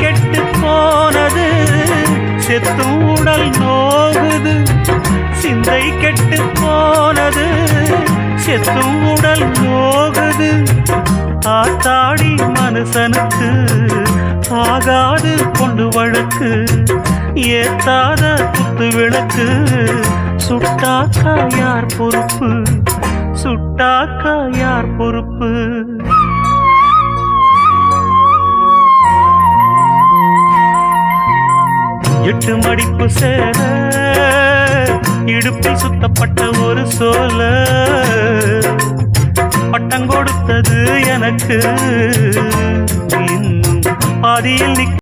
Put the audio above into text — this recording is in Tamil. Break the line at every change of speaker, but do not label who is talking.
கெட்டு போனது, செத்தும் உடல் நோகுது. சிந்தை கெட்டு போனது, செத்தும் உடல் நோகுது. ஆத்தாடி மனுஷனுக்கு ஆகாது கொண்டு வழக்கு, ஏத்தாத குத்து விளக்கு. சுட்டாக்கா யார் பொறுப்பு, சுட்டாக்கா யார் பொறுப்பு? எட்டு மடிப்பு சேர இடுப்பில் சுத்தப்பட்ட ஒரு சோல, பட்டம் கொடுத்தது எனக்கு இன்னும் பாதியில்